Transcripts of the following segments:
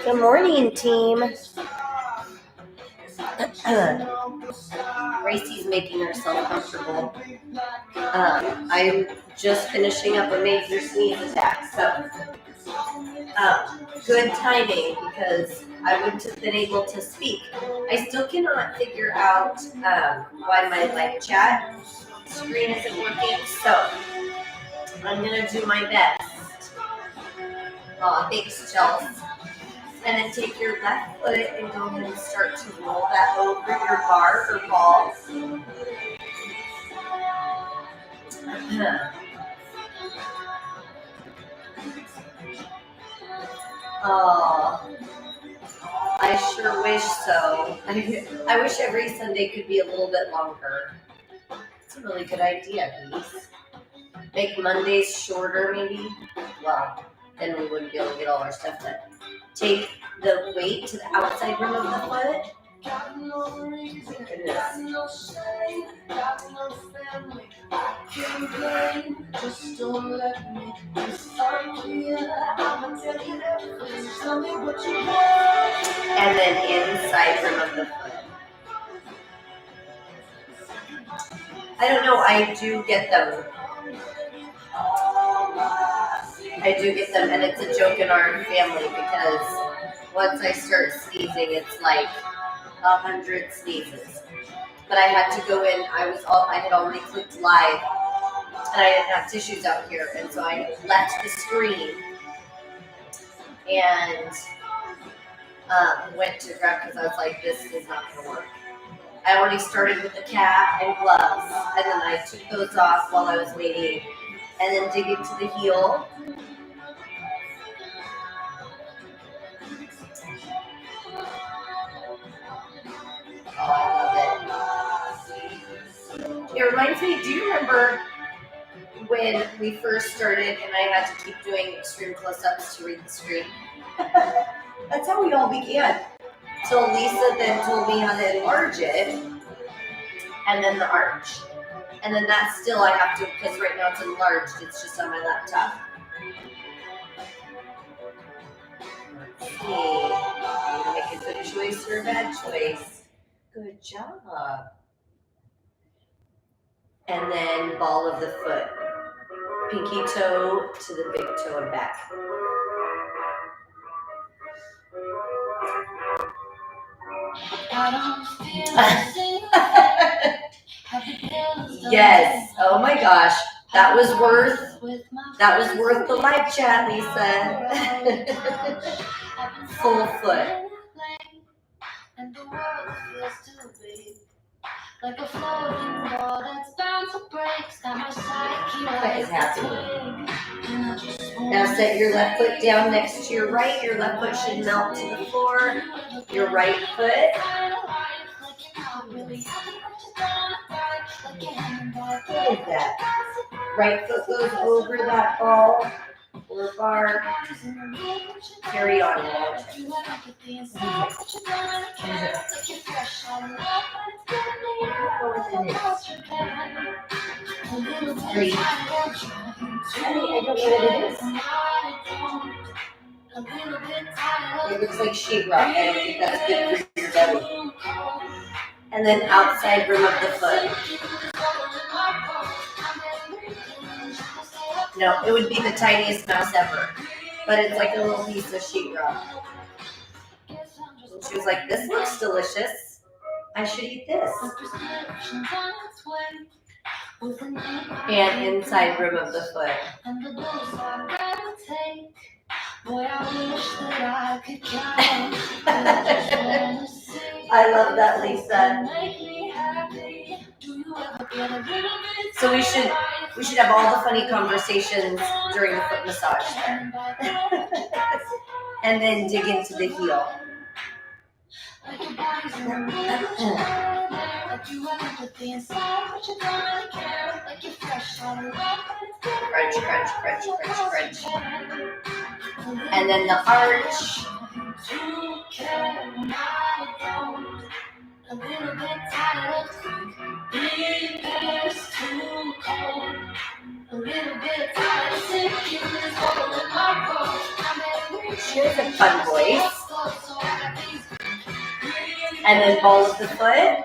Good morning, team. Gracie's making herself comfortable. I'm just finishing up a major sneeze attack, so good timing because I wouldn't have been able to speak. I still cannot figure out why my live chat screen isn't working, so I'm gonna do my best. Thanks, Chelsea. And then take your left foot and go ahead and start to roll that over your bar or ball. Oh, I sure wish so. I wish every Sunday could be a little bit longer. It's a really good idea, Denise. Make Mondays shorter, maybe. Well, then we wouldn't be able to get all our stuff done. Take the weight to the outside rim of the foot. Goodness. And then inside rim of the foot. I don't know, I do get them. And it's a joke in our family because once I start sneezing, it's like 100 sneezes. But I had to go in. I had already clicked live, and I didn't have tissues out here, and so I left the screen and went to grab because I was like, this is not going to work. I already started with the cap and gloves, and then I took those off while I was waiting, and then dig into the heel. Oh, I love it. It reminds me, do you remember when we first started and I had to keep doing extreme close-ups to read the screen? That's how we all began. So Lisa then told me how to enlarge it, and then the arch. And then that still I have to, because right now it's enlarged, it's just on my laptop. Let's see. Make a good choice or a bad choice. Good job. And then ball of the foot. Pinky toe to the big toe and back. Yes. Oh my gosh. That was worth the live chat, Lisa. Full foot. And the world feels too big. Like a floating ball that's bound to break. Got my psyche like happy. Now set your left foot down next to your right. Your left foot should melt to the floor. Your right foot. What is that? Right foot goes over that ball or bar. Carry on. Three. I don't know what it is. It looks like sheetrock. I don't think that's good for your belly. And then outside rim of the foot. No, it would be the tiniest mouse ever. But it's like a little piece of sheetrock. And she was like, this looks delicious. I should eat this. And inside rim of the foot. I love that, Lisa. So we should have all the funny conversations during the foot massage there. And then dig into the heel. Crunch, crunch, crunch, crunch, crunch. And then the arch. She has a fun voice. And then ball of the foot.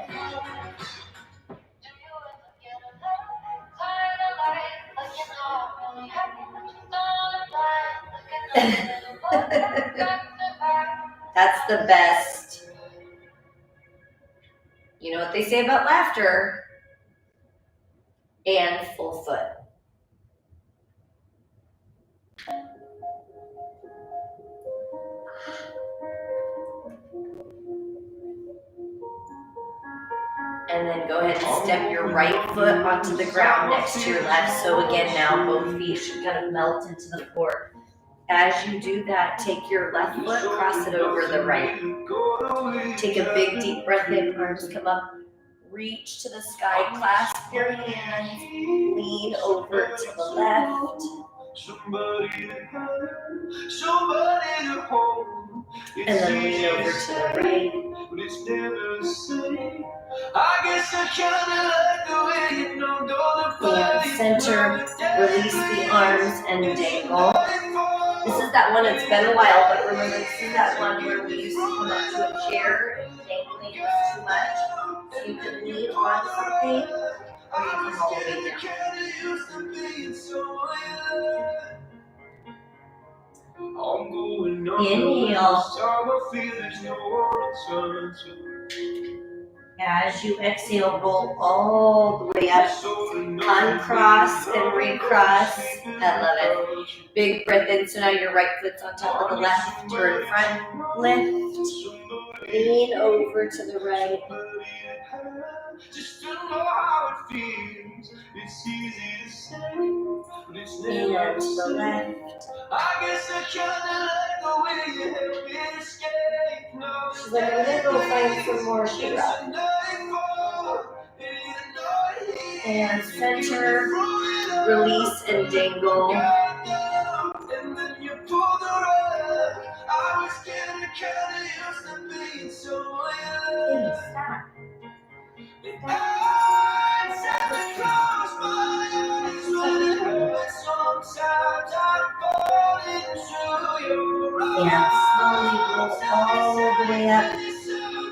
That's the best. You know what they say about laughter? And full foot. And then go ahead and step your right foot onto the ground next to your left. So again, now both feet should kind of melt into the floor. As you do that, take your left foot, cross it over the right. Take a big deep breath in, arms come up. Reach to the sky, clasp your hands, lean over to the left. And then lean over to the right. And center, release the arms and dangle. This is that one, it's been a while, but remember this is that one where we used to come up to a chair and dangling was too much. So you can lean on something or you can all the way down. Inhale. As you exhale, roll all the way up. Uncross and recross. I love it. Big breath in. So now your right foot's on top of the left. Turn front. Lift. Lean over to the right. And to the left. So then I'm going to go find some more Shira. And center, release and dangle. Stop. And slowly roll all the way up.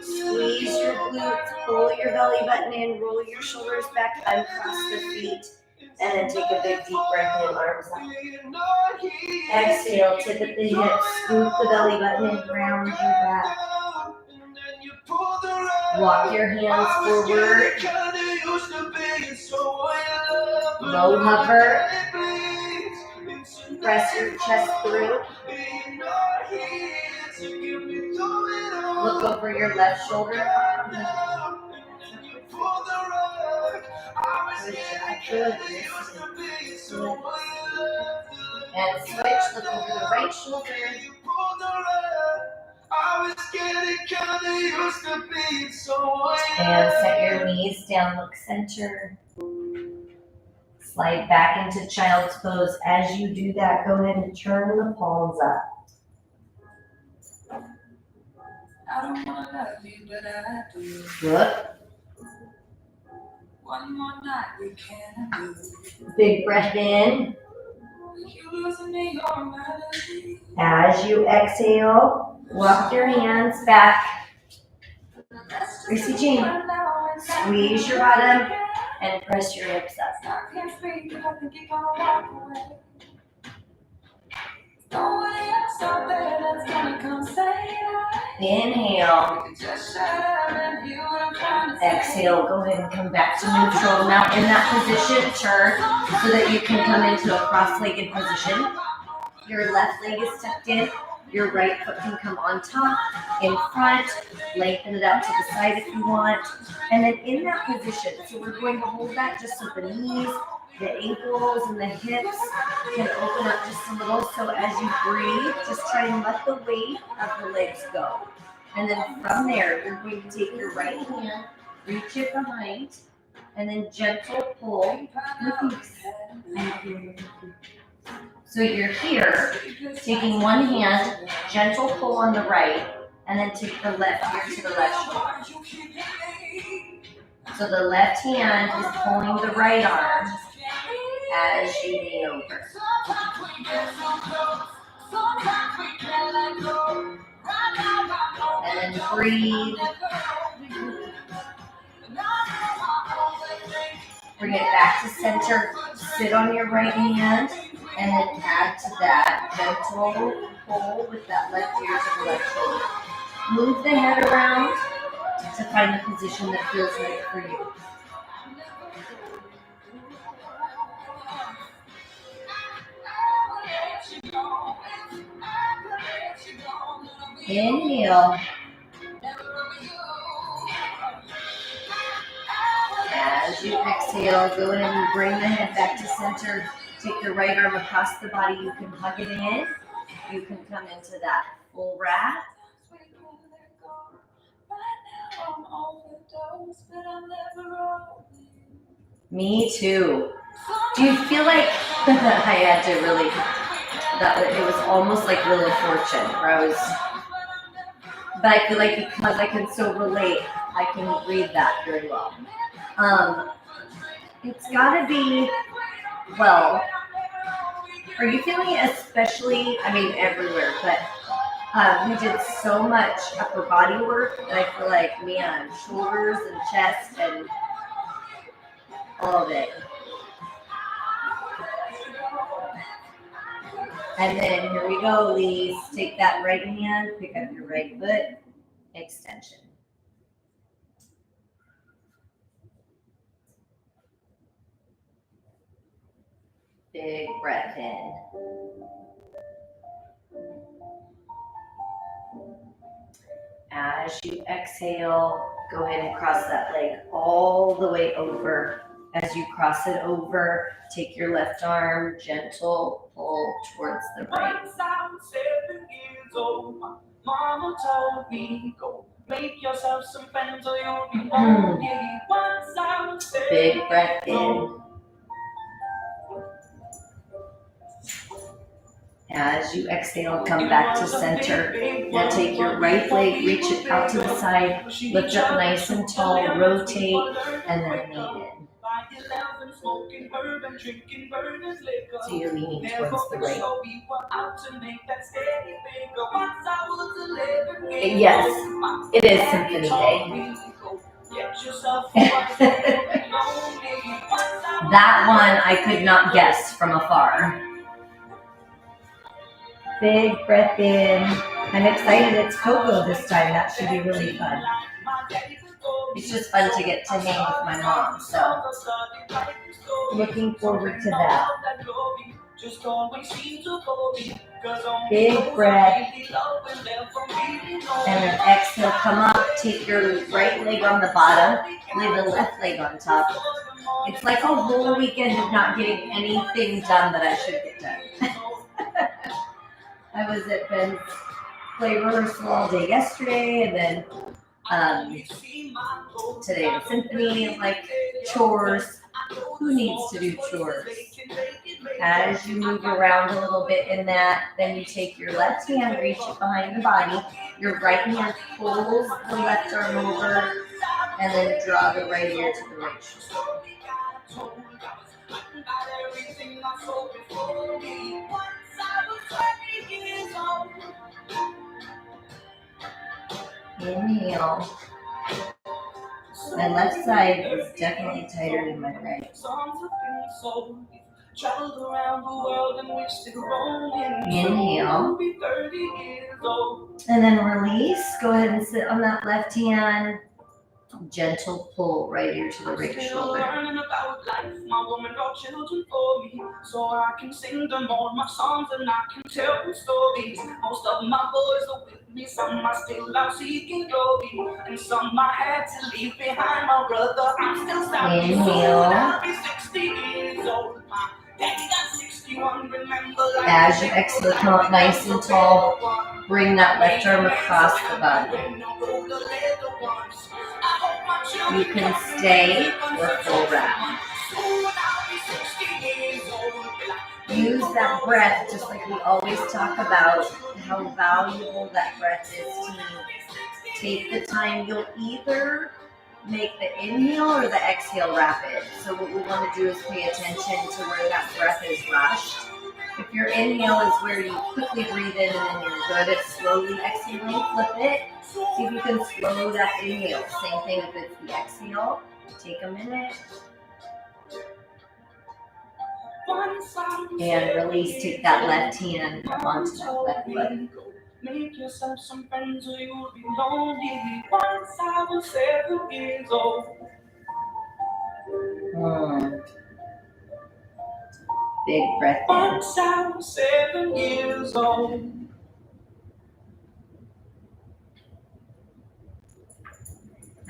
Squeeze your glutes, pull your belly button in, roll your shoulders back, uncross the feet, and then take a big deep breath in, arms up. Exhale, tip at the hips, scoop the belly button in, round your back. Walk your hands forward. Low hover. Press your chest through. Look over your left shoulder. Good. And switch, look over the right shoulder. And set your knees down, look center. Slide back into child's pose. As you do that, go ahead and turn the palms up. I don't want to love you, but I do. Good. One more night we can do. Big breath in. You losing me your melody. As you exhale, walk your hands back. Gracie Jean. Squeeze your bottom and press your hips up. I can't speak, but I think you're gonna walk away. Nobody else out there that's gonna come say that. Inhale. Just shut up and hear what I'm trying to say. Exhale, go ahead and come back to neutral. Now in that position, turn so that you can come into a cross-legged position. Your left leg is tucked in. Your right foot can come on top, in front, lengthen it out to the side if you want. And then in that position, so we're going to hold that just so the knees, the ankles, and the hips can open up just a little. So as you breathe, just try and let the weight of the legs go. And then from there, you're going to take your right hand, reach it behind, and then gentle pull your feet. So you're here, taking one hand, gentle pull on the right, and then take the left ear to the left shoulder. So the left hand is pulling the right arm as you lean over. And then breathe Bring it back to center. Sit on your right hand and then add to that gentle pull with that left ear to the left shoulder. Move the head around to find the position that feels right for you. Inhale. As you exhale, go ahead and bring the head back to center. Take your right arm across the body. You can hug it in. You can come into that full rat. Me too. Do you feel like I had to really, that it was almost like Wheel of Fortune, where I was, but I feel like because I can so relate, I can read that very well. It's gotta be, well, are you feeling it especially, I mean everywhere, but we did so much upper body work that I feel like, man, shoulders and chest and all of it. And then here we go, Lise. Take that right hand, pick up your right foot, extension. Big breath in. As you exhale, go ahead and cross that leg all the way over. As you cross it over, take your left arm, gentle pull towards the right. Once I was 7 years old, my mama told me, go make yourself some friends or you'll be lonely. Once I was 7 Big breath in. As you exhale, come back to center. Now take your right leg, reach it out to the side, lift up nice and tall, rotate, and then lean in. So you're leaning towards the right. Yes, it is Symphony Day. That one I could not guess from afar. Big breath in. I'm excited it's Coco this time. That should be really fun. It's just fun to get to hang with my mom, so looking forward to that. Big breath. And then exhale, come up, take your right leg on the bottom, lay the left leg on top. It's like a whole weekend of not getting anything done that I should get done. I was at Ben's play rehearsal all day yesterday, and then today the symphony, like chores. Who needs to do chores? As you move around a little bit in that, then you take your left hand, reach it behind the body. Your right hand pulls the left arm over, and then draw the right ear to the right shoulder. Inhale. My left side is definitely tighter than my right. Inhale. And then release. Go ahead and sit on that left hand. Gentle pull right ear to the right shoulder. Learning about life, my woman brought children for me, so I can sing them all my songs and I can tell them stories. Most of my boys are with me, some are still out seeking glory, and some I had to leave behind. My brother, I'm still standing. Inhale. I'll be 60 years old. My daddy got 61. Remember, as you exhale, come up nice and tall. Bring that left arm across the body. You can stay or full wrap. Use that breath, just like we always talk about, how valuable that breath is to you. Take the time. You'll either make the inhale or the exhale rapid. So what we want to do is pay attention to where that breath is rushed. If your inhale is where you quickly breathe in and then you're good at slowly exhaling, flip it. See if you can slow that inhale. Same thing if it's the exhale. Take a minute. And release, take that left hand onto that left foot. Make yourself some friends or you'll be lonely. Once I was 7 years old. Big breath in. Once I was 7 years old.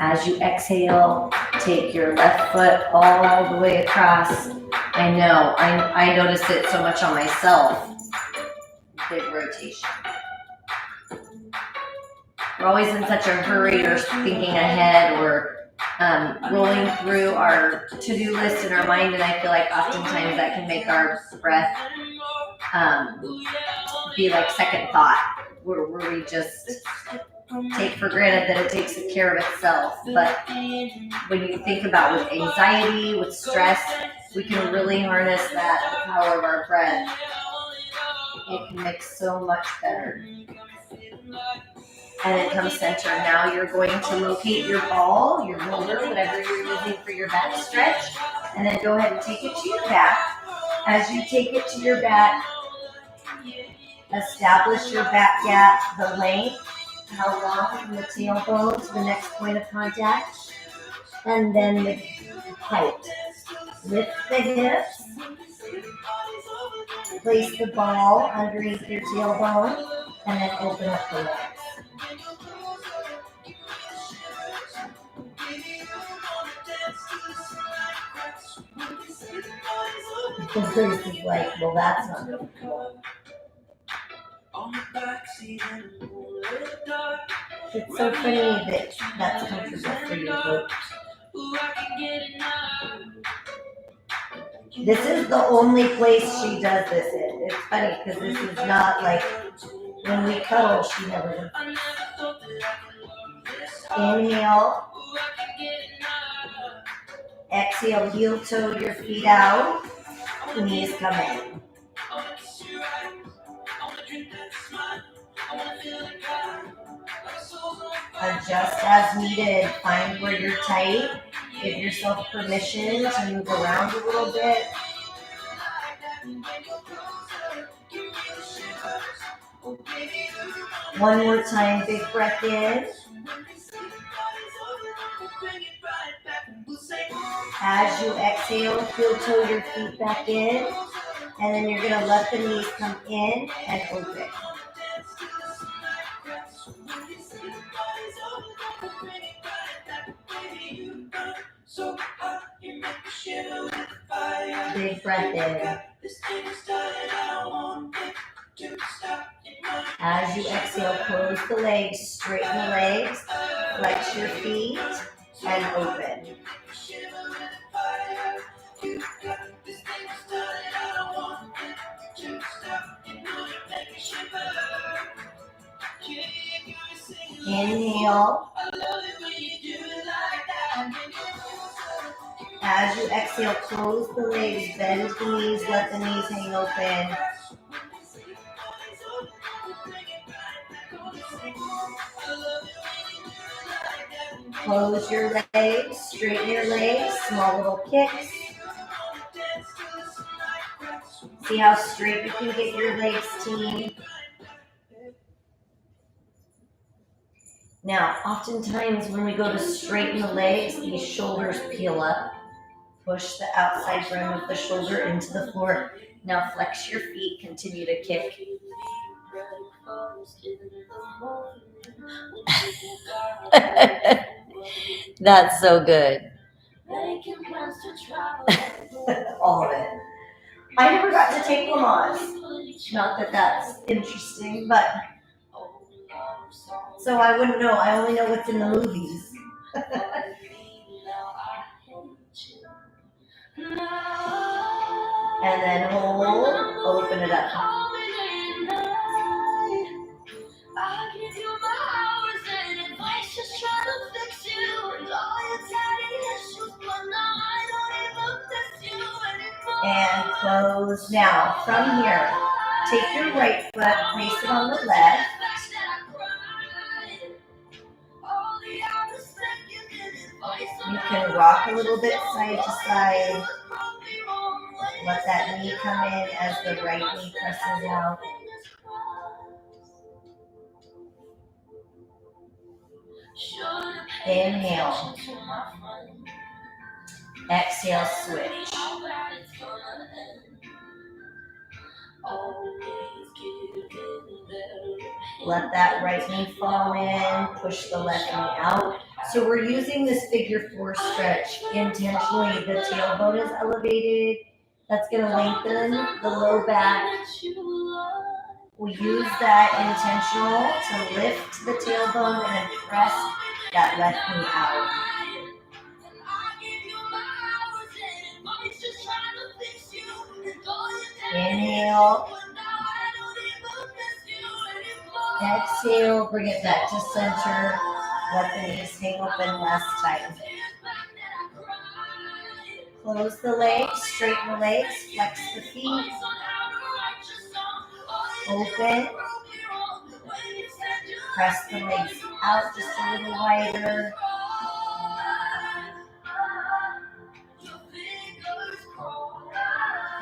As you exhale, take your left foot all the way across. I know, I notice it so much on myself. Big rotation. We're always in such a hurry or thinking ahead or rolling through our to-do list in our mind, and I feel like oftentimes that can make our breath be like second thought, where we just take for granted that it takes care of itself. But when you think about with anxiety, with stress, we can really harness that power of our breath. It can make so much better. And then come center. Now you're going to locate your ball, your roller, whatever you're using for your back stretch, and then go ahead and take it to your back. As you take it to your back, establish your back gap, the length, how long from the tailbone to the next point of contact, and then the height. Lift the hips, place the ball underneath your tailbone, and then open up the legs. This is like, well, that's not good. It's so funny that that's comfortable for you folks. This is the only place she does this in. It's funny because this is not like when we cuddle, she never does. Inhale. Exhale, heel toe your feet out. Knees come in. Adjust as needed. Find where you're tight. Give yourself permission to move around a little bit. One more time, big breath in. As you exhale, heel toe your feet back in. And then you're going to let the knees come in and open. Big breath in. As you exhale, close the legs, straighten the legs, flex your feet, and open. Inhale. As you exhale, close the legs, bend the knees, let the knees hang open. Close your legs, straighten your legs, small little kicks. See how straight you can get your legs, team. Now, oftentimes when we go to straighten the legs, these shoulders peel up. Push the outside rim of the shoulder into the floor. Now flex your feet, continue to kick. That's so good. All of it. I never got to take Lamaze. Not that that's interesting, but so I wouldn't know. I only know what's in the movies. And then hold, open it up. And close. Now, from here, take your right foot, place it on the left. You can rock a little bit side to side. Let that knee come in as the right knee presses out. Inhale. Exhale, switch. Let that right knee fall in, push the left knee out. So we're using this figure 4 stretch intentionally. The tailbone is elevated. That's going to lengthen the low back. We use that intentional to lift the tailbone and then press that left knee out. Inhale. Exhale, bring it back to center. Let the knees hang open last time. Close the legs, straighten the legs, flex the feet. Open. Press the legs out just a little wider.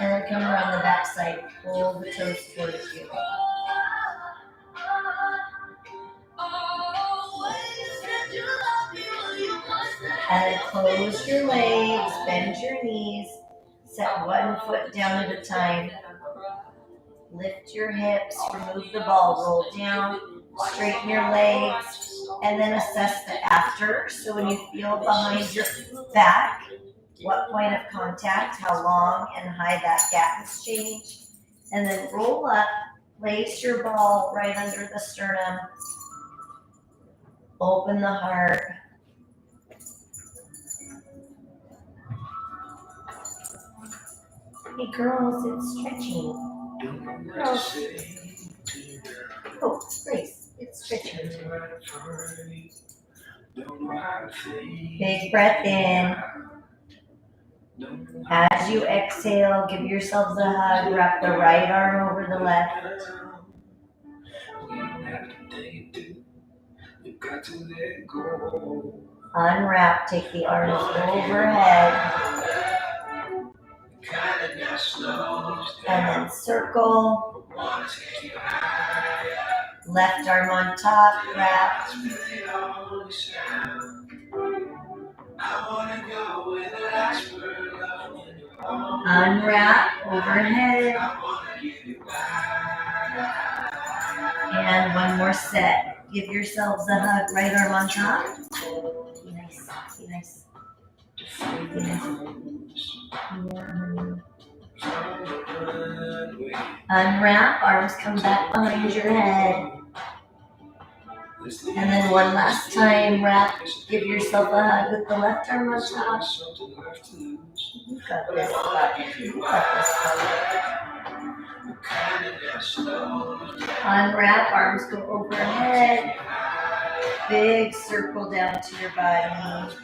And then come around the back side. Pull the toes towards you. And then close your legs, bend your knees, set one foot down at a time. Lift your hips, remove the ball, roll down, straighten your legs, and then assess the after. So when you feel behind your back, what point of contact, how long and high that gap has changed. And then roll up, place your ball right under the sternum, open the heart. Hey girls, it's stretching. Girls. Oh, Grace, it's stretching. Big breath in. As you exhale, give yourselves a hug. Wrap the right arm over the left. Unwrap, take the arms overhead. And then circle. Left arm on top, wrap. Unwrap, overhead. And one more set. Give yourselves a hug, right arm on top. Be nice, be nice. Be nice. Unwrap, arms come back behind your head. And then one last time, wrap. Give yourself a hug with the left arm on top. You got this. You got this. Unwrap, arms go overhead. Big circle down to your body.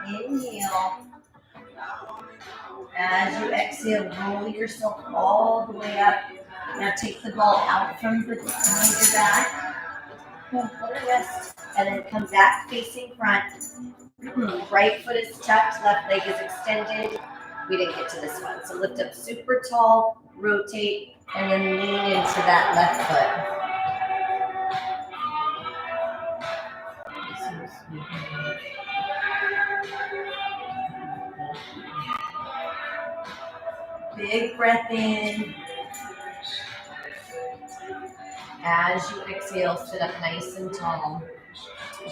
Inhale. As you exhale, roll yourself all the way up. Now take the ball out from behind your back. Let it rest. And then come back facing front. Right foot is tucked, left leg is extended. We didn't get to this one. So lift up super tall, rotate, and then lean into that left foot. Big breath in. As you exhale, sit up nice and tall.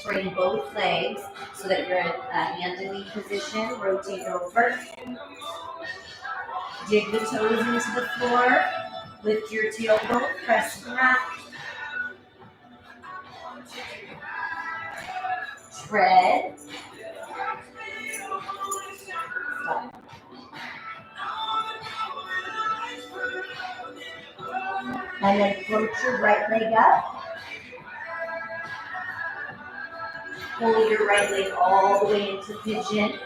Bring both legs so that you're in a hand-to-knee position. Rotate over. Dig the toes into the floor. Lift your tailbone. Press and wrap. Tread. Stop. And then float your right leg up. Pull your right leg all the way into pigeon.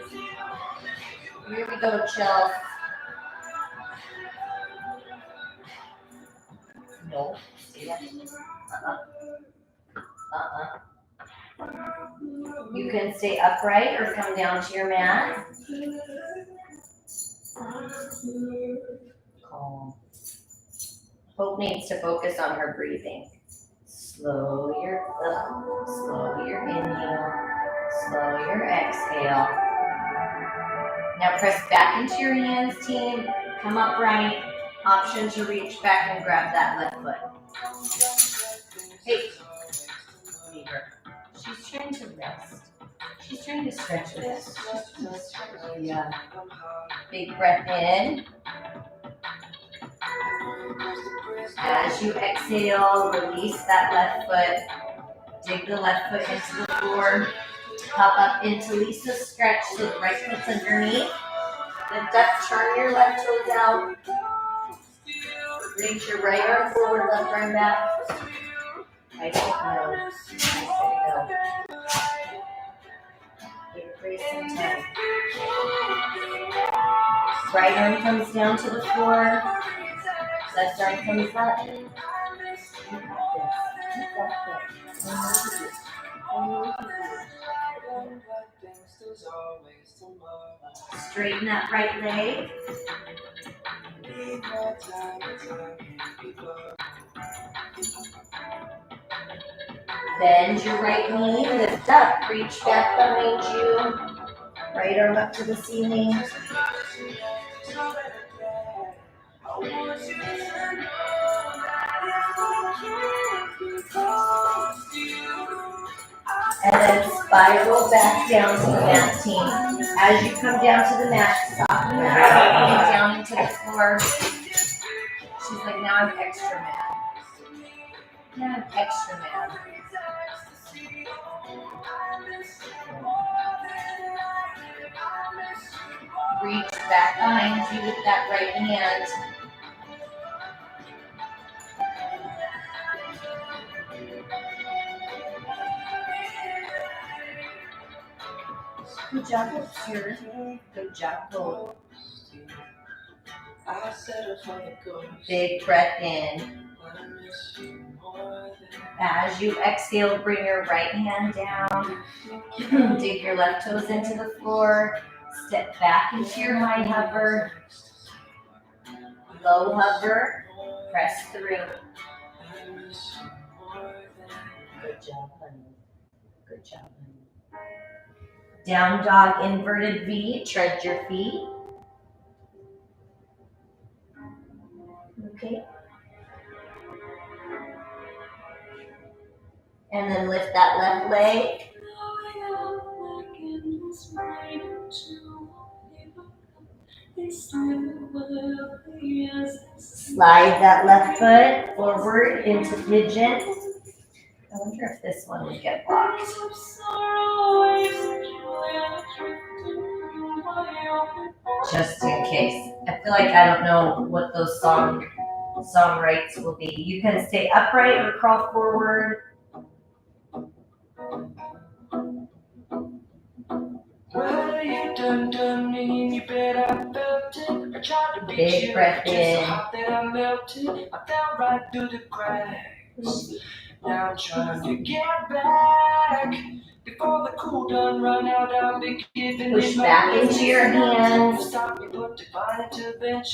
Here we go, chill. No. You can stay upright or come down to your mat. Calm. Hope needs to focus on her breathing. Slow your inhale, slow your exhale. Now press back into your hands, team. Come upright. Option to reach back and grab that left foot. Hey, leave her. She's trying to rest. She's trying to stretch with us. Yeah. Big breath in. As you exhale, release that left foot. Dig the left foot into the floor. Hop up into Lisa stretch so the right foot's underneath. Lift up, turn your left toes out. Reach your right arm forward, left arm back. I said no. I said no. Give it grace and time. Right arm comes down to the floor. Left arm comes up. You got this. Straighten that right leg. Bend your right knee, lift up, reach back behind you. Right arm up to the ceiling. And then spiral back down to the mat, team. As you come down to the mat, soften the right down into the floor. She's like, now I'm extra mad. Now I'm extra mad. Reach back behind you with that right hand. Good job, sir. Good job, Gold. Big breath in. As you exhale, bring your right hand down. Dig your left toes into the floor. Step back into your high hover. Low hover. Press through. Good job, honey. Good job, honey. Down dog, inverted V. Tread your feet. Okay. And then lift that left leg. Slide that left foot forward into pigeon. I wonder if this one would get blocked. Just in case. I feel like I don't know what those song rights will be. You can stay upright or crawl forward. Well, you done me, you bet I felt it. I tried to beat Big you, breath just in. so hot that I melted. I fell right through the cracks. Now I'm trying to get back. Before the cool done run out, I'll be giving Push back into your hands.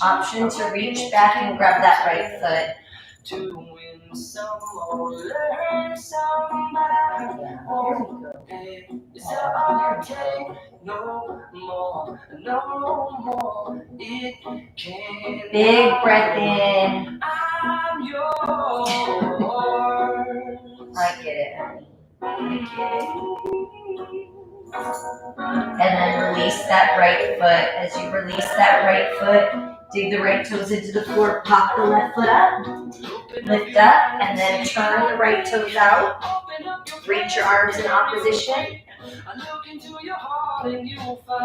Option to reach back and grab that right foot. To win some or learn some, but I won't pay. So I'll take no more. It can't. Big breath in. I'm yours. I get it, honey. I get it. And then release that right foot. As you release that right foot, dig the right toes into the floor, pop the left foot up, lift up, and then turn the right toes out. Reach your arms in opposition.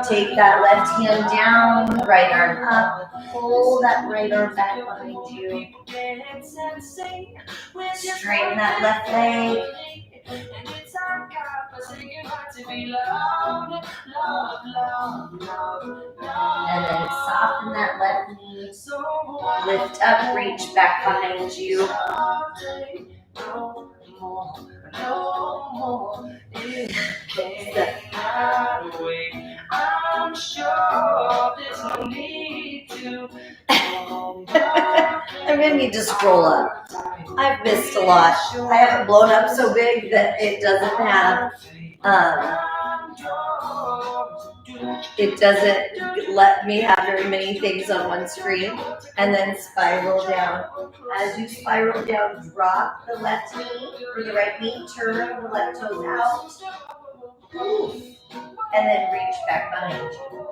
Take that left hand down, right arm up, pull that right arm back behind you. Straighten that left leg. And then soften that left knee. Lift up, reach back behind you. I'm sure there's no need need to scroll up. I've missed a lot. I haven't blown up so big that it doesn't have, it doesn't let me have very many things on one screen. And then spiral down. As you spiral down, drop the left knee or the right knee, turn the left toes out, and then reach back behind you.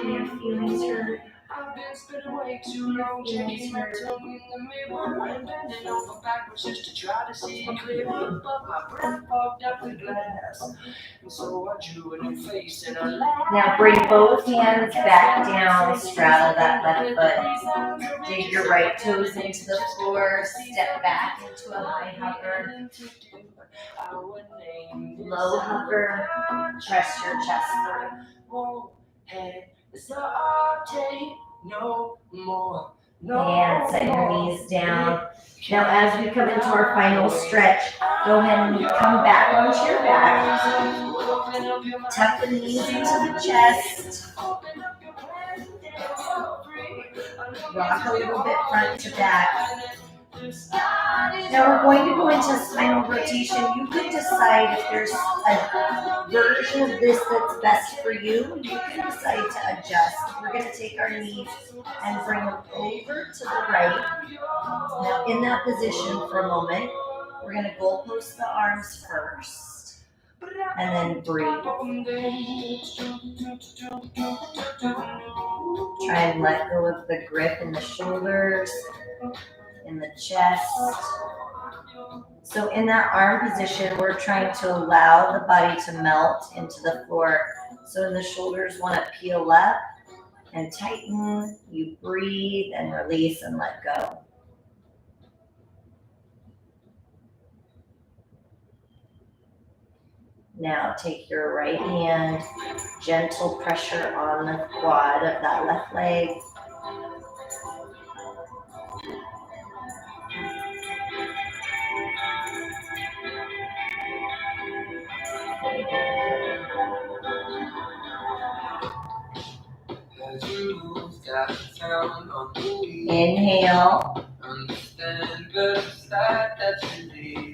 Your feelings hurt. I've been spending way too long checking my tongue in the mirror and bending over backwards just to try to see clearly, but my breath fogged up with glass, and so I drew a new face and I laughed. Now bring both hands back down, straddle that left foot. Dig your right toes into the floor, step back into a high hover. Low hover, press your chest through. No more. And set your knees down. Now as we come into our final stretch, go ahead and come back onto your back. Tuck the knees into the chest. Rock a little bit front to back. Now we're going to go into spinal rotation. You could decide if there's a version of this that's best for you. You can decide to adjust. We're going to take our knees and bring them over to the right. Now in that position for a moment, we're going to goalpost the arms first and then breathe. Try and let go of the grip in the shoulders, in the chest. So in that arm position, we're trying to allow the body to melt into the floor. So the shoulders want to peel up and tighten. You breathe and release and let go. Now take your right hand, gentle pressure on the quad of that left leg. Inhale.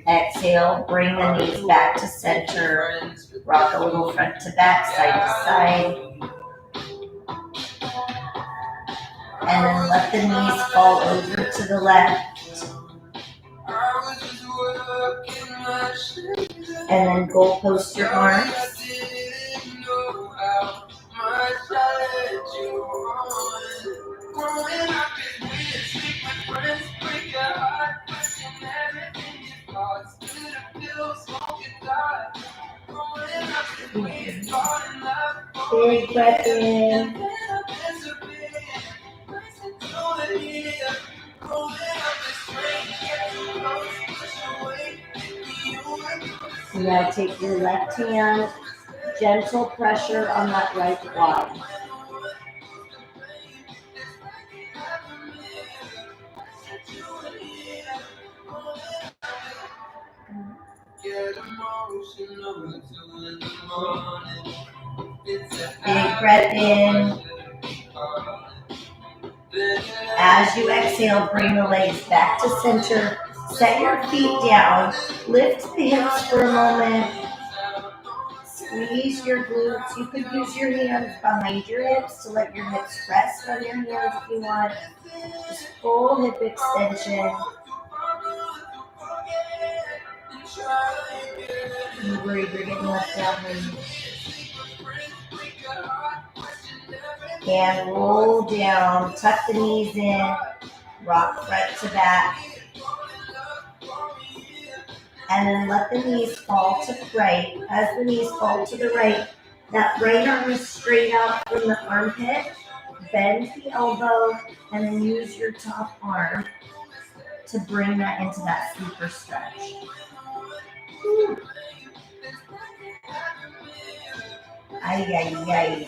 Exhale, bring the knees back to center. Rock a little front to back, side to side. And then let the knees fall over to the left. And then goalpost your arms. Big breath in. Now take your left hand, gentle pressure on that right quad. Big breath in. As you exhale, bring the legs back to center. Set your feet down. Lift the hips for a moment. Squeeze your glutes. You could use your hands behind your hips to let your hips rest on your hands if you want. Just full hip extension. You breathe, you're getting left out. And roll down. Tuck the knees in. Rock front to back. And then let the knees fall to the right. As the knees fall to the right, that right arm is straight out from the armpit. Bend the elbow and then use your top arm to bring that into that sleeper stretch. Whew. Ay, ay, ay.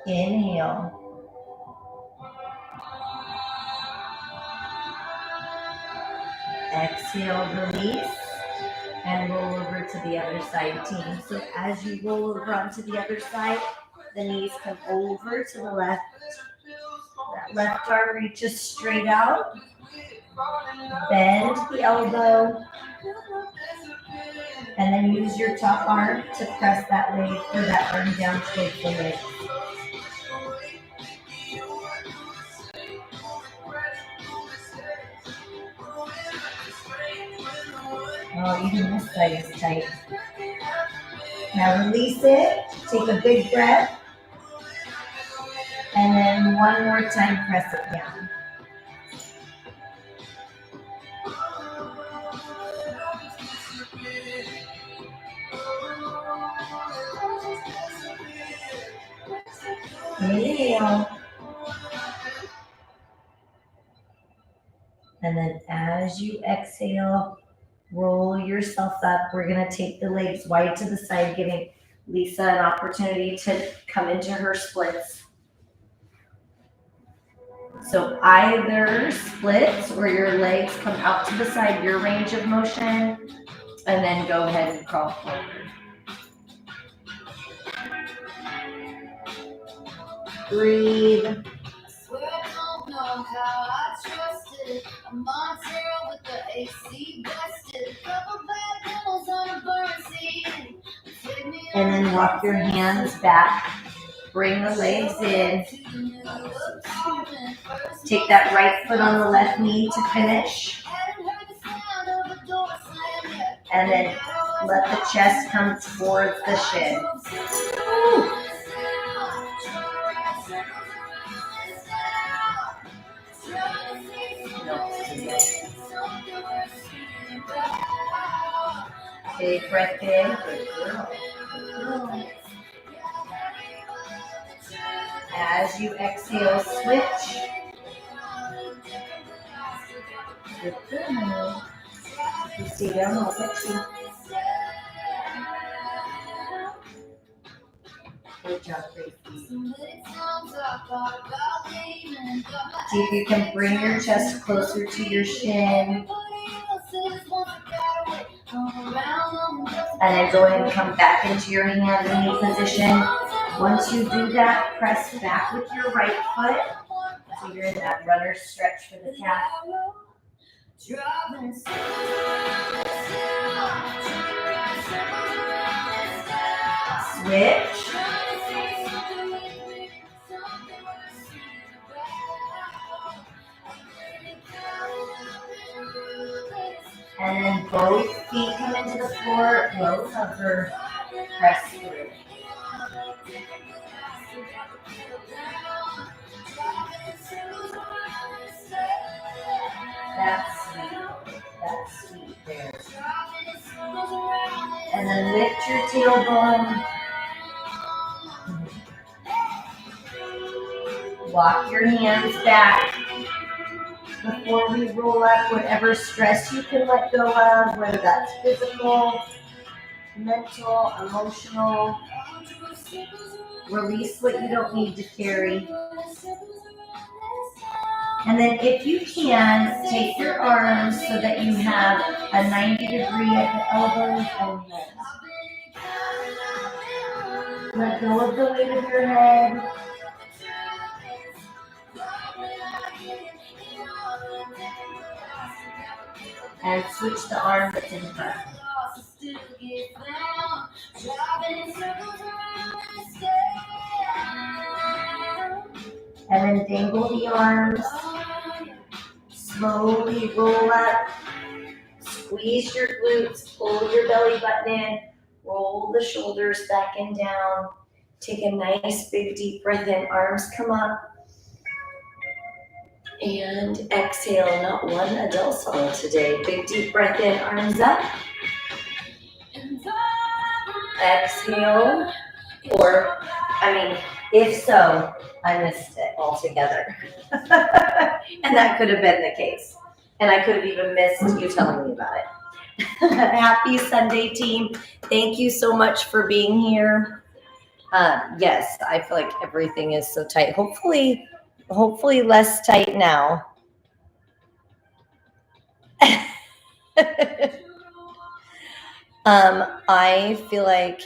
Inhale. exhale, release, and roll over to the other side, team. So as you roll over onto the other side, the knees come over to the left. That left arm reaches straight out. Bend the elbow. And then use your top arm to press that leg or that arm down towards the leg. Oh, even this side is tight. Now release it. Take a big breath. And then one more time, press it down. Inhale. And then as you exhale, roll yourself up. We're going to take the legs wide to the side, giving Lisa an opportunity to come into her splits. So either splits or your legs come out to the side, your range of motion, and then go ahead and crawl forward. Breathe. Swear I don't know how I trusted a Montero with the AC busted. Couple bad pillows on a burn scene. And then walk your hands back. Bring the legs in. Take that right foot on the left knee to finish. And then let the chest come towards the shin. Woo. Big breath in. As you exhale, switch. Good. You stay down, I'll fix you. Good job, Gracie. See if you can bring your chest closer to your shin. And then go ahead and come back into your hand and knee position. Once you do that, press back with your right foot. So you're in that runner stretch for the calf. Switch. And then both feet come into the floor, low hover, press through. That's sweet there. And then lift your tailbone. Walk your hands back. Before we roll up, whatever stress you can let go of, whether that's physical, mental, emotional, release what you don't need to carry. And then if you can, take your arms so that you have a 90 degree at the elbows and head. Let go of the weight of your head. And switch the arm that's in front. And then dangle the arms. Slowly roll up. Squeeze your glutes. Pull your belly button in. Roll the shoulders back and down. Take a nice big deep breath in. Arms come up. And exhale, not one Adele song today. Big deep breath in, arms up. Exhale, if so, I missed it altogether. And that could have been the case. And I could have even missed you telling me about it. Happy Sunday, team. Thank you so much for being here. Yes, I feel like everything is so tight. Hopefully less tight now. I feel like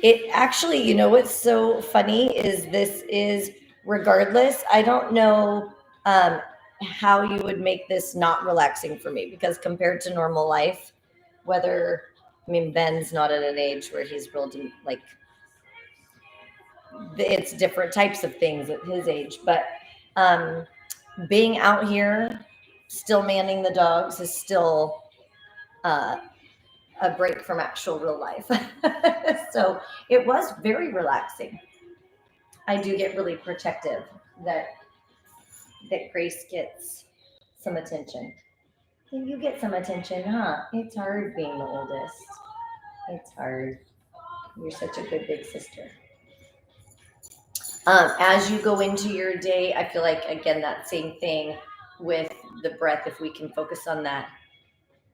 it actually, what's so funny is this is regardless. I don't know how you would make this not relaxing for me because compared to normal life, Ben's not at an age where he's real like it's different types of things at his age, but being out here, still manning the dogs is still a break from actual real life. So it was very relaxing. I do get really protective that Grace gets some attention. And you get some attention, huh? It's hard being the oldest. It's hard. You're such a good big sister. As you go into your day, I feel like, again, that same thing with the breath, if we can focus on that.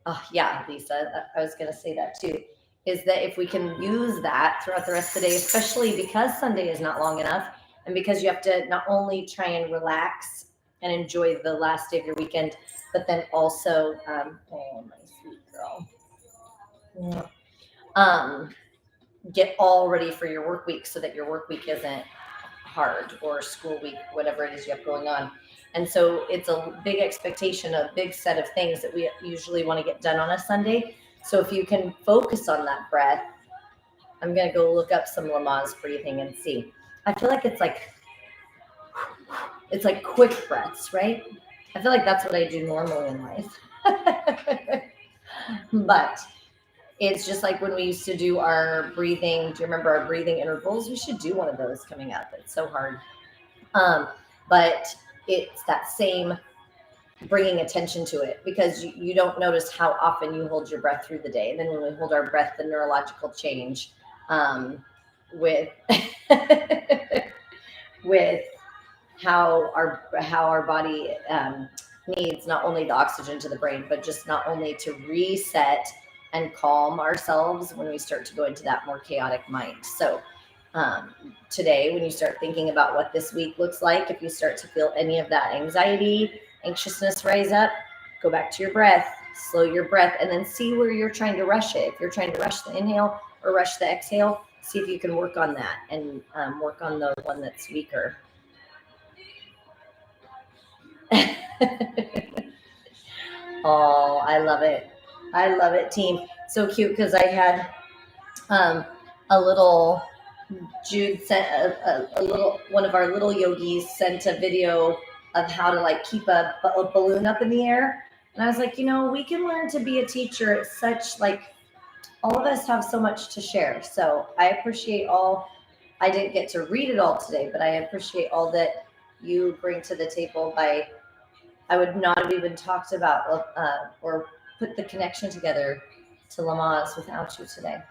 Oh, yeah, Lisa, I was going to say that too, is that if we can use that throughout the rest of the day, especially because Sunday is not long enough, and because you have to not only try and relax and enjoy the last day of your weekend, but then also, oh, my sweet girl, get all ready for your work week so that your work week isn't hard, or school week, whatever it is you have going on. And so it's a big expectation, a big set of things that we usually want to get done on a Sunday. So if you can focus on that breath, I'm going to go look up some Lamaze breathing and see. I feel like it's like quick breaths, right? I feel like that's what I do normally in life. But it's just like when we used to do our breathing. Do you remember our breathing intervals? We should do one of those coming up. It's so hard. But it's that same bringing attention to it, because you don't notice how often you hold your breath through the day. And then when we hold our breath, the neurological change with with how our body needs not only the oxygen to the brain, but just not only to reset and calm ourselves when we start to go into that more chaotic mind. So today, when you start thinking about what this week looks like, if you start to feel any of that anxiety, anxiousness rise up, go back to your breath, slow your breath, and then see where you're trying to rush it. If you're trying to rush the inhale or rush the exhale, see if you can work on that and work on the one that's weaker. Oh, I love it. I love it, team. So cute, because I had a little, Jude sent a little, one of our little yogis sent a video of how to like keep a balloon up in the air. And I was like, we can learn to be a teacher. It's such like, all of us have so much to share. So I appreciate I didn't get to read it all today, but I appreciate all that you bring to the table. I would not have even talked about or put the connection together to Lamaze without you today.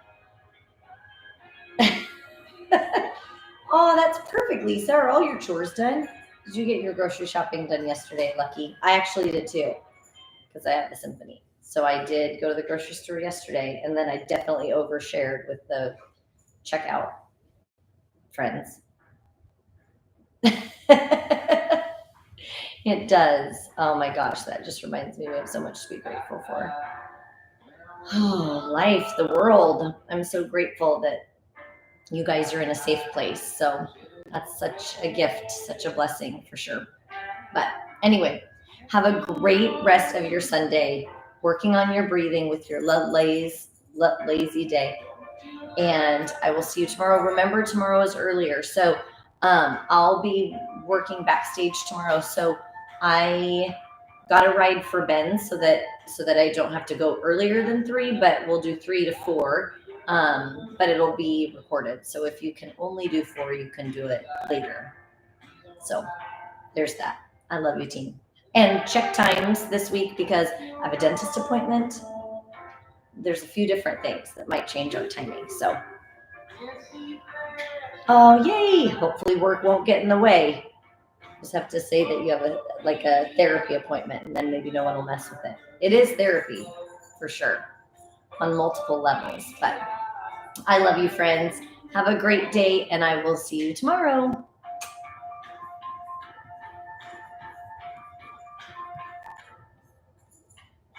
Oh, that's perfect, Lisa. Are all your chores done? Did you get your grocery shopping done yesterday? Lucky. I actually did too, because I have the symphony. So I did go to the grocery store yesterday, and then I definitely overshared with the checkout friends. It does. Oh my gosh, that just reminds me we have so much to be grateful for. Oh, life, the world. I'm so grateful that you guys are in a safe place. So that's such a gift, such a blessing for sure. But anyway, have a great rest of your Sunday, working on your breathing with your lazy day. And I will see you tomorrow. Remember, tomorrow is earlier. So I'll be working backstage tomorrow. So I got a ride for Ben so that I don't have to go earlier than 3, but we'll do 3 to 4. But it'll be recorded. So if you can only do 4, you can do it later. So there's that. I love you, team. And check times this week, because I have a dentist appointment. There's a few different things that might change our timing. So, oh, yay. Hopefully work won't get in the way. Just have to say that you have a therapy appointment, and then maybe no one will mess with it. It is therapy for sure on multiple levels. But I love you, friends. Have a great day, and I will see you tomorrow.